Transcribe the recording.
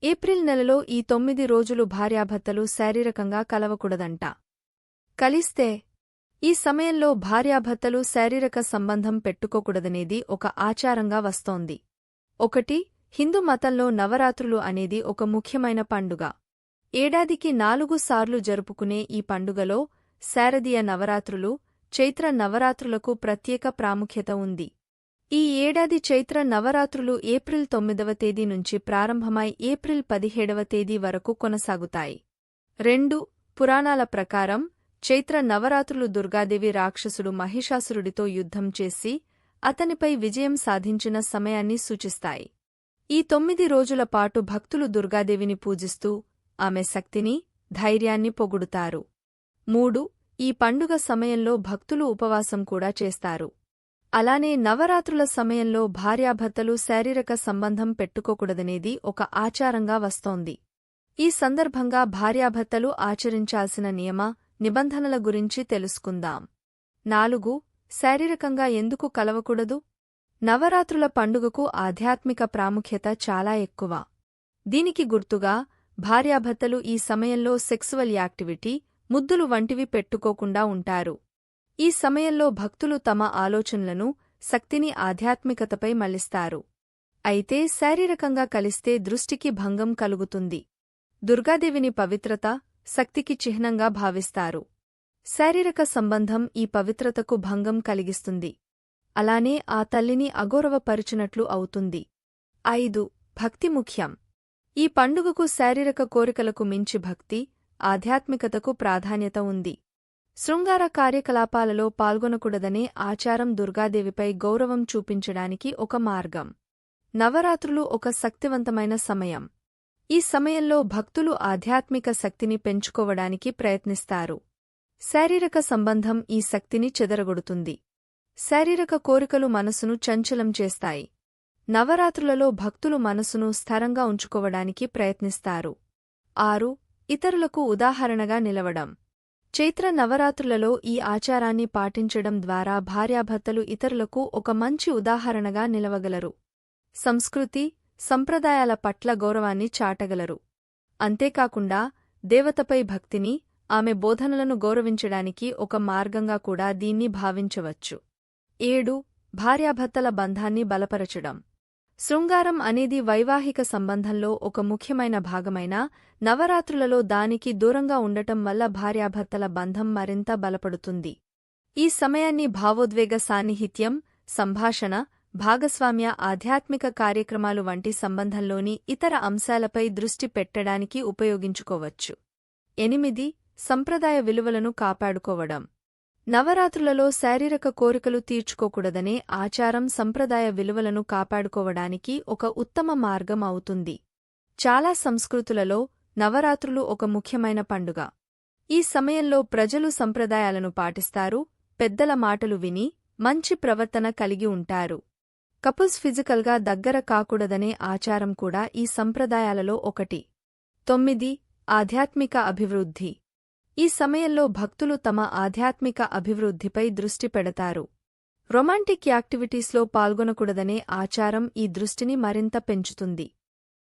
April నెలలో ఈ 9 రోజులు భార్యాభర్తలు శారీరకంగా కలవకూడదంట. కలిస్తే ఈ సమయంలో భార్యాభర్తలు శారీరక సంబంధం పెట్టుకోకూడదనేది ఒక ఆచారంగా వస్తోంది. 1. హిందూ మతంలో నవరాత్రులు అనేది ఒక ముఖ్యమైన పండుగ. ఏడాదికి 4 సార్లు జరుపుకునే ఈ పండుగలో శారదీయ నవరాత్రులు, చైత్ర నవరాత్రులకు ప్రత్యేక ప్రాముఖ్యత ఉంది. ఈ ఏడాది చైత్ర నవరాత్రులు ఏప్రిల్ 9వ తేదీ నుంచి ప్రారంభమై ఏప్రిల్ 17వ తేదీ వరకు కొనసాగుతాయి. 2. పురాణాల ప్రకారం చైత్ర నవరాత్రులు దుర్గాదేవి రాక్షసుడు మహిషాసురుడితో యుద్ధం చేసి అతనిపై విజయం సాధించిన సమయాన్ని సూచిస్తాయి. ఈ 9 రోజుల పాటు భక్తులు దుర్గాదేవిని పూజిస్తూ ఆమె శక్తిని, ధైర్యాన్ని పొగుడుతారు. 3. ఈ పండుగ సమయంలో భక్తులు ఉపవాసం కూడా చేస్తారు. అలానే నవరాత్రుల సమయంలో భార్యాభర్తలు శారీరక సంబంధం పెట్టుకోకూడదనేది ఒక ఆచారంగా వస్తోంది. ఈ సందర్భంగా భార్యాభర్తలు ఆచరించాల్సిన నియమ, నిబంధనల గురించి తెలుసుకుందాం. 4. శారీరకంగా ఎందుకు కలవకూడదు? నవరాత్రుల పండుగకు ఆధ్యాత్మిక ప్రాముఖ్యత చాలా ఎక్కువ. దీనికి గుర్తుగా భార్యాభర్తలు ఈ సమయంలో సెక్సువల్ యాక్టివిటీ, ముద్దులు వంటివి పెట్టుకోకుండా ఉంటారు. ఈ సమయంలో భక్తులు తమ ఆలోచనలను, శక్తిని ఆధ్యాత్మికతపై మళ్లిస్తారు. అయితే శారీరకంగా కలిస్తే దృష్టికి భంగం కలుగుతుంది. దుర్గాదేవిని పవిత్రత, శక్తికి చిహ్నంగా భావిస్తారు. శారీరక సంబంధం ఈ పవిత్రతకు భంగం కలిగిస్తుంది. అలానే ఆ తల్లిని అగౌరవపరిచినట్లు అవుతుంది. 5. భక్తి ముఖ్యం. ఈ పండుగకు శారీరక కోరికలకు మించి భక్తి, ఆధ్యాత్మికతకు ప్రాధాన్యత ఉంది. శృంగార కార్యకలాపాలలో పాల్గొనకూడదనే ఆచారం దుర్గాదేవిపై గౌరవం చూపించడానికి ఒక మార్గం. నవరాత్రులు ఒక శక్తివంతమైన సమయం. ఈ సమయంలో భక్తులు ఆధ్యాత్మిక శక్తిని పెంచుకోవడానికి ప్రయత్నిస్తారు. శారీరక సంబంధం ఈ శక్తిని చెదరగొడుతుంది. శారీరక కోరికలు మనసును చంచలం చేస్తాయి. నవరాత్రులలో భక్తులు మనసును స్థిరంగా ఉంచుకోవడానికి ప్రయత్నిస్తారు. 6. ఇతరులకు ఉదాహరణగా నిలవడం. చైత్ర నవరాత్రులలో ఈ ఆచారాన్ని పాటించడం ద్వారా భార్యాభర్తలు ఇతరులకు ఒక మంచి ఉదాహరణగా నిలవగలరు. సంస్కృతి, సంప్రదాయాల పట్ల గౌరవాన్ని చాటగలరు. అంతేకాకుండా దేవతపై భక్తిని, ఆమె బోధనలను గౌరవించడానికి ఒక మార్గంగా కూడా దీన్ని భావించవచ్చు. 7. భార్యాభర్తల బంధాన్ని బలపరచడం. శృంగారం అనేది వైవాహిక సంబంధంలో ఒక ముఖ్యమైన భాగమైన నవరాత్రులలో దానికి దూరంగా ఉండటం వల్ల భార్యాభర్తల బంధం మరింత బలపడుతుంది. ఈ సమయాన్ని భావోద్వేగ సాన్నిహిత్యం, సంభాషణ, భాగస్వామ్య ఆధ్యాత్మిక కార్యక్రమాలు వంటి సంబంధంలోని ఇతర అంశాలపై దృష్టి పెట్టడానికి ఉపయోగించుకోవచ్చు. 8. సంప్రదాయ విలువలను కాపాడుకోవడం. నవరాత్రులలో శారీరక కోరికలు తీర్చుకోకూడదనే ఆచారం సంప్రదాయ విలువలను కాపాడుకోవడానికి ఒక ఉత్తమ మార్గం అవుతుంది. చాలా సంస్కృతులలో నవరాత్రులు ఒక ముఖ్యమైన పండుగ. ఈ సమయంలో ప్రజలు సంప్రదాయాలను పాటిస్తారు, పెద్దల మాటలు విని మంచి ప్రవర్తన కలిగి ఉంటారు. కపుల్స్ ఫిజికల్గా దగ్గర కాకూడదనే ఆచారం కూడా ఈ సంప్రదాయాలలో ఒకటి. 9. ఆధ్యాత్మిక అభివృద్ధి. ఈ సమయంలో భక్తులు తమ ఆధ్యాత్మిక అభివృద్ధిపై దృష్టి పెడతారు. రొమాంటిక్ యాక్టివిటీస్లో పాల్గొనకూడదనే ఆచారం ఈ దృష్టిని మరింత పెంచుతుంది.